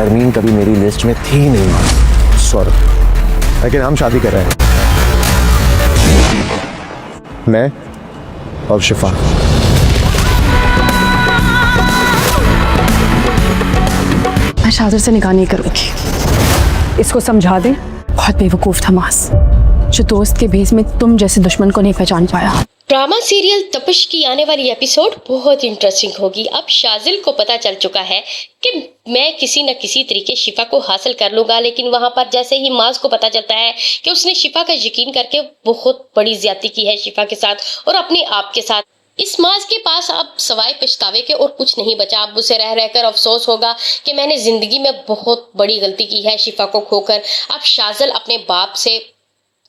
नरमीन कभी मेरी लिस्ट में थी नहीं, सॉरी, लेकिन हम शादी कर रहे हैं, मैं और शिफा। मैं शादिर से निकाह नहीं करूंगी। इसको समझा दे, बहुत बेवकूफ था मास, जो दोस्त के भेस में तुम जैसे दुश्मन को नहीं पहचान पाया। ड्रामा सीरियल तपिश की आने वाली एपिसोड बहुत इंटरेस्टिंग होगी। अब शाजिल को पता चल चुका है कि मैं किसी न किसी तरीके शिफा को हासिल कर लूंगा, लेकिन वहां पर जैसे ही माज को पता चलता है कि उसने शिफा का यकीन करके बहुत बड़ी ज्यादती की है शिफा के साथ और अपने आप के साथ, इस माज के पास अब सवाए पछतावे के और कुछ नहीं बचा। अब उसे रह रहकर अफसोस होगा कि मैंने जिंदगी में बहुत बड़ी गलती की है शिफा को खोकर। अब शाजिल अपने बाप से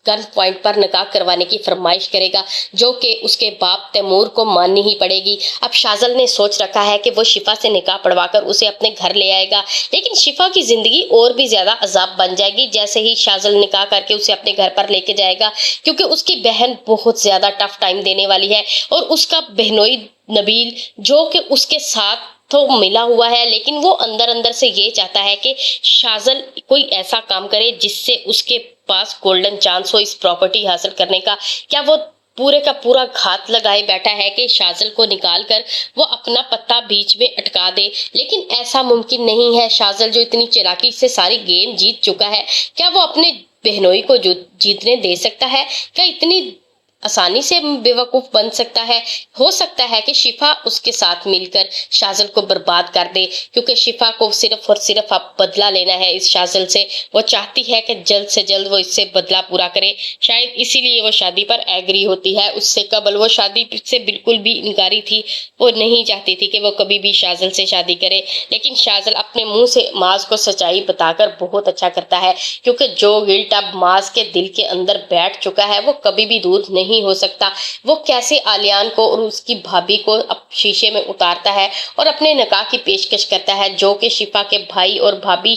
गन पॉइंट पर निकाह करवाने की फरमाइश करेगा, जो कि उसके बाप तैमूर को माननी ही पड़ेगी। अब शाजिल ने सोच रखा है कि वो शिफा से निकाह पढ़वाकर उसे अपने घर ले आएगा, लेकिन शिफा की जिंदगी और भी ज्यादा अजाब बन जाएगी जैसे ही शाजिल निकाह करके उसे अपने घर पर लेके जाएगा, क्योंकि उसकी बहन बहुत ज्यादा टफ टाइम देने वाली है और उसका बहनोई नबील जो कि उसके साथ तो मिला हुआ है, लेकिन वो अंदर अंदर से ये चाहता है कि शाजिल कोई ऐसा काम करे जिससे उसके पास गोल्डन चांस हो इस प्रॉपर्टी हासिल करने का। क्या वो पूरे का पूरा घात लगाए बैठा है कि शाजिल को निकाल कर वो अपना पत्ता बीच में अटका दे, लेकिन ऐसा मुमकिन नहीं है। शाजिल जो इतनी चालाकी से सारी गेम जीत चुका है, क्या वो अपने बहनोई को जीतने दे सकता है? क्या इतनी आसानी से बेवकूफ बन सकता है? हो सकता है कि शिफा उसके साथ मिलकर शाजिल को बर्बाद कर दे, क्योंकि शिफा को सिर्फ और सिर्फ अब बदला लेना है इस शाजिल से। वो चाहती है कि जल्द से जल्द वो इससे बदला पूरा करे, शायद इसीलिए वो शादी पर एग्री होती है। उससे कबल वो शादी से बिल्कुल भी इनकारी थी, वो नहीं चाहती थी कि वो कभी भी शाजिल से शादी करे, लेकिन शाजिल अपने मुंह से माज को सच्चाई बताकर बहुत अच्छा करता है, क्योंकि जो गिल्ट अब माज के दिल के अंदर बैठ चुका है वो कभी भी दूर नहीं हो सकता। वो कैसे आलियान को और उसकी भाभी को अब शीशे में उतारता है और अपने निकाह की पेशकश करता है, जो कि शिफा के भाई और भाभी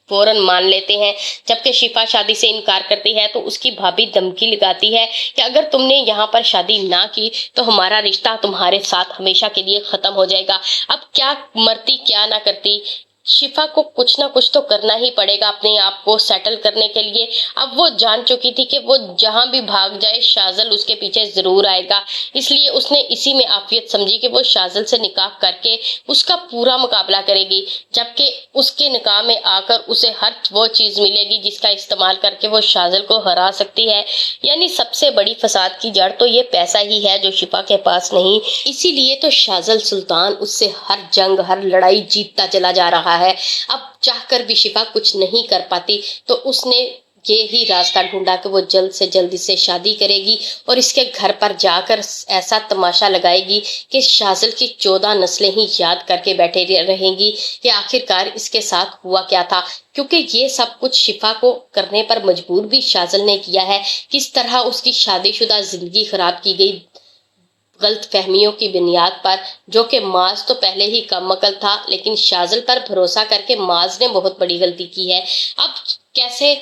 फौरन मान लेते हैं। जबकि शिफा शादी से इनकार करती है तो उसकी भाभी धमकी लगाती है कि अगर तुमने यहाँ पर शादी ना की तो हमारा रिश्ता तुम्हारे साथ हमेशा के लिए खत्म हो जाएगा। अब क्या मरती क्या ना करती, शिफा को कुछ ना कुछ तो करना ही पड़ेगा अपने आप को सेटल करने के लिए। अब वो जान चुकी थी कि वो जहां भी भाग जाए शाजिल उसके पीछे जरूर आएगा, इसलिए उसने इसी में आफियत समझी कि वो शाजिल से निकाह करके उसका पूरा मुकाबला करेगी, जबकि उसके निकाह में आकर उसे हर वो चीज मिलेगी जिसका इस्तेमाल करके वो शाजिल को हरा सकती है। यानी सबसे बड़ी फसाद की जड़ तो ये पैसा ही है जो शिफा के पास नहीं। इसीलिए तो शाजिल सुल्तान उससे हर जंग हर लड़ाई जीतता चला जा रहा है। अब चाहकर भी शिफा कुछ नहीं कर पाती, तो उसने ये ही रास्ता ढूंढा कि वो जल्द से जल्द इससे शादी करेगी और इसके घर पर जाकर ऐसा तमाशा लगाएगी कि शाजिल की 14 नस्लें ही याद करके बैठे रहेंगी कि आखिरकार इसके साथ हुआ क्या था, क्योंकि ये सब कुछ शिफा को करने पर मजबूर भी शाजिल ने किया है। किस तरह उसकी शादीशुदा जिंदगी खराब की गई गलत फहमियों की बुनियाद पर, जो कि माज तो पहले ही कम अकल था, लेकिन शाजिल पर भरोसा करके माज ने बहुत बड़ी गलती की है। अब कैसे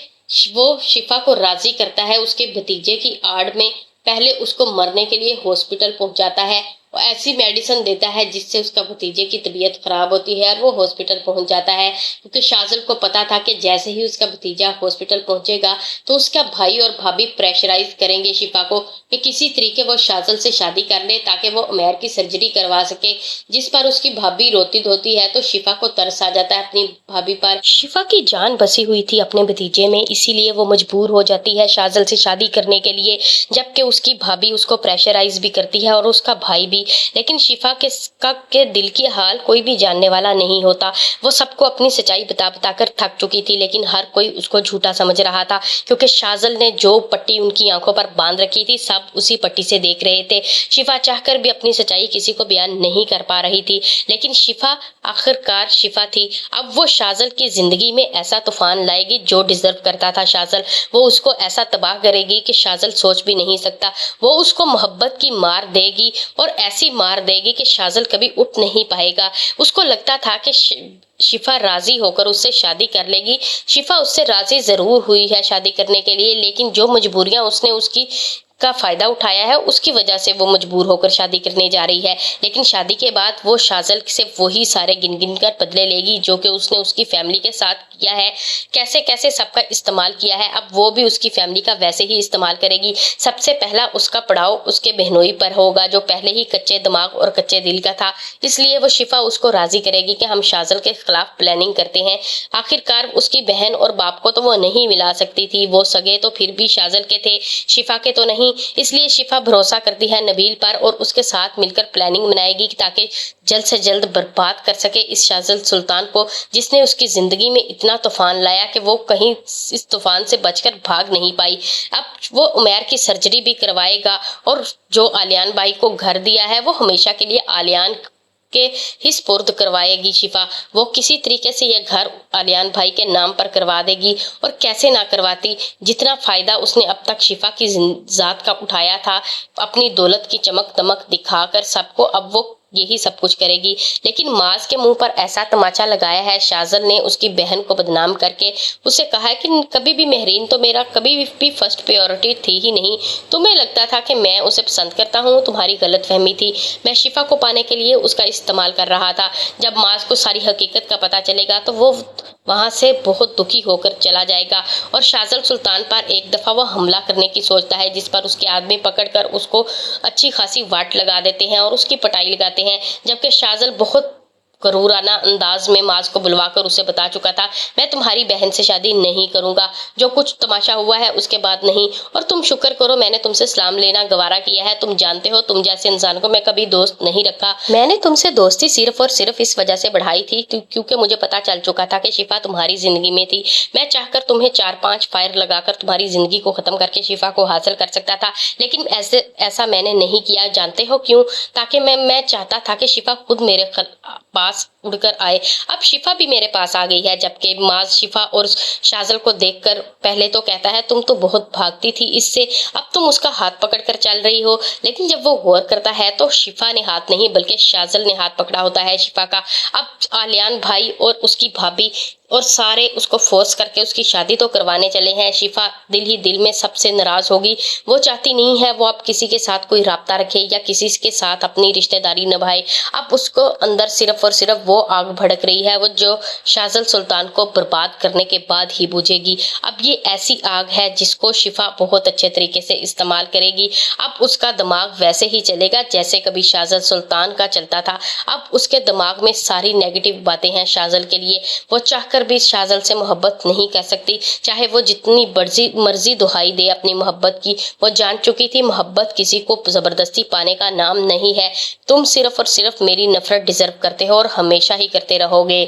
वो शिफा को राजी करता है उसके भतीजे की आड़ में, पहले उसको मरने के लिए हॉस्पिटल पहुंचाता है और ऐसी मेडिसिन देता है जिससे उसका भतीजे की तबीयत खराब होती है और वो हॉस्पिटल पहुंच जाता है, क्योंकि शाजिल को पता था कि जैसे ही उसका भतीजा हॉस्पिटल पहुंचेगा तो उसका भाई और भाभी प्रेशराइज करेंगे शिफा को कि किसी तरीके वो शाजिल से शादी कर ले ताकि वो उमैर की सर्जरी करवा सके, जिस पर उसकी भाभी रोती धोती है। तो शिफा को तरस आ जाता है अपनी भाभी पर। शिफा की जान बसी हुई थी अपने भतीजे में, इसीलिए वो मजबूर हो जाती है शाजिल से शादी करने के लिए, जबकि उसकी भाभी उसको प्रेशराइज भी करती है और उसका भाई भी। लेकिन शिफा के दिल की हाल कोई भी जानने वाला नहीं होता। वो सबको अपनी सच्चाई बता बताकर थक चुकी थी, लेकिन हर कोई उसको झूठा समझ रहा था, क्योंकि शाजिल ने जो पट्टी उनकी आंखों पर बांध रखी थी सब उसी पट्टी से देख रहे थे। शिफा चाहकर भी अपनी सच्चाई किसी को बयान नहीं कर पा रही थी, लेकिन शिफा आखिरकार शिफा थी। अब वो शाजिल की जिंदगी में ऐसा तूफान लाएगी जो डिजर्व करता था शाजिल। वो उसको ऐसा तबाह करेगी कि शाजिल सोच भी नहीं सकता। वो उसको मोहब्बत की मार देगी और ऐसी मार देगी कि शाजिल कभी उठ नहीं पाएगा। उसको लगता था कि शिफा राजी होकर उससे शादी कर लेगी। शिफा उससे राजी जरूर हुई है शादी करने के लिए, लेकिन जो मजबूरियां उसने उसकी کا فائدہ اٹھایا ہے، اس کی وجہ سے وہ مجبور ہو کر شادی کرنے جا رہی ہے، لیکن شادی کے بعد وہ شازل سے وہی سارے گن گن کر بدلے لے گی جو کہ اس نے اس کی فیملی کے ساتھ کیا ہے، کیسے کیسے سب کا استعمال کیا ہے، اب وہ بھی اس کی فیملی کا ویسے ہی استعمال کرے گی۔ سب سے پہلا اس کا پڑاؤ اس کے بہنوئی پر ہوگا جو پہلے ہی کچے دماغ اور کچے دل کا تھا، اس لیے وہ شفا اس کو راضی کرے گی کہ ہم شازل کے خلاف پلاننگ کرتے ہیں۔ آخرکار اس کی بہن اور باپ کو تو وہ نہیں ملا سکتی تھی، وہ سگے تو پھر بھی شازل کے تھے، شفا کے تو نہیں، اس لیے شفا بھروسہ کرتی ہے نبیل پر اور اس کے ساتھ مل کر پلاننگ بنائے گی تاکہ جلد سے جلد برباد کر سکے اس شازل سلطان کو، جس نے اس کی زندگی میں اتنا طوفان لایا کہ وہ کہیں اس طوفان سے بچ کر بھاگ نہیں پائی۔ اب وہ عمیر کی سرجری بھی کروائے گا اور جو آلیان بھائی کو گھر دیا ہے وہ ہمیشہ کے لیے آلیان کے ہی سپرد کروائے گی شفا۔ وہ کسی طریقے سے یہ گھر آلیان بھائی کے نام پر کروا دے گی، اور کیسے نہ کرواتی، جتنا فائدہ اس نے اب تک شفا کی ذات کا اٹھایا تھا اپنی دولت کی چمک دمک دکھا کر سب کو، اب وہ یہی سب کچھ کرے گی۔ لیکن معاذ کے منہ پر ایسا تماچا لگایا ہے شازل نے اس کی بہن کو بدنام کر کے، اسے کہا ہے کہ کبھی بھی مہرین تو میرا کبھی بھی فرسٹ پریورٹی تھی ہی نہیں، تمہیں لگتا تھا کہ میں اسے پسند کرتا ہوں، تمہاری غلط فہمی تھی، میں شفا کو پانے کے لیے اس کا استعمال کر رہا تھا۔ جب معاذ کو ساری حقیقت کا پتہ چلے گا تو وہ وہاں سے بہت دکھی ہو کر چلا جائے گا اور شازل سلطان پر ایک دفعہ وہ حملہ کرنے کی سوچتا ہے، جس پر اس کے آدمی پکڑ کر اس کو اچھی خاصی واٹ لگا دیتے ہیں اور اس کی پٹائی لگاتے ہیں، جبکہ شازل بہت غرورانہ انداز میں معاذ کو بلوا کر اسے بتا چکا تھا میں تمہاری بہن سے شادی نہیں کروں گا، جو کچھ تماشا ہوا ہے اس کے بعد نہیں، اور تم شکر کرو میں نے تم سے سلام لینا گوارا کیا ہے، تم جانتے ہو تم جیسے انسان کو میں کبھی دوست نہیں رکھا، میں نے تم سے دوستی صرف اور صرف اس وجہ سے بڑھائی تھی کیونکہ مجھے پتا چل چکا تھا کہ شفا تمہاری زندگی میں تھی، میں چاہ کر تمہیں 4-5 فائر لگا کر تمہاری زندگی کو ختم کر کے شفا کو حاصل کر سکتا تھا، لیکن ایسا میں نے نہیں کیا، جانتے ہو کیوں؟ تاکہ میں چاہتا تھا کہ شفا خود میرے پاس اڑ کر آئے۔ اب شفا بھی میرے پاس آ گئی ہے، جبکہ معاذ شفا اور شازل کو دیکھ کر پہلے تو کہتا ہے تم تو بہت بھاگتی تھی اس سے، اب تم اس کا ہاتھ پکڑ کر چل رہی ہو، لیکن جب وہ غور کرتا ہے تو شفا نے ہاتھ نہیں بلکہ شازل نے ہاتھ پکڑا ہوتا ہے شفا کا۔ اب آلیان بھائی اور اس کی بھابھی اور سارے اس کو فورس کر کے اس کی شادی تو کروانے چلے ہیں، شفا دل ہی دل میں سب سے ناراض ہوگی، وہ چاہتی نہیں ہے وہ اب کسی کے ساتھ کوئی رابطہ رکھے یا کسی کے ساتھ اپنی رشتہ داری نبھائے، اب اس کو اندر صرف اور صرف وہ آگ بھڑک رہی ہے وہ جو شازل سلطان کو برباد کرنے کے بعد ہی بجھے گی۔ اب یہ ایسی آگ ہے جس کو شفا بہت اچھے طریقے سے استعمال کرے گی، اب اس کا دماغ ویسے ہی چلے گا جیسے کبھی شازل سلطان کا چلتا تھا، اب اس کے دماغ میں ساری نیگیٹو باتیں ہیں شازل کے لیے، وہ چاہ کر بھی شازل سے محبت نہیں کر سکتی، چاہے وہ جتنی مرضی دہائی دے اپنی محبت کی، وہ جان چکی تھی محبت کسی کو زبردستی پانے کا نام نہیں ہے، تم صرف اور صرف میری نفرت ڈیزرو کرتے ہو اور ہمیشہ ہی کرتے رہو گے۔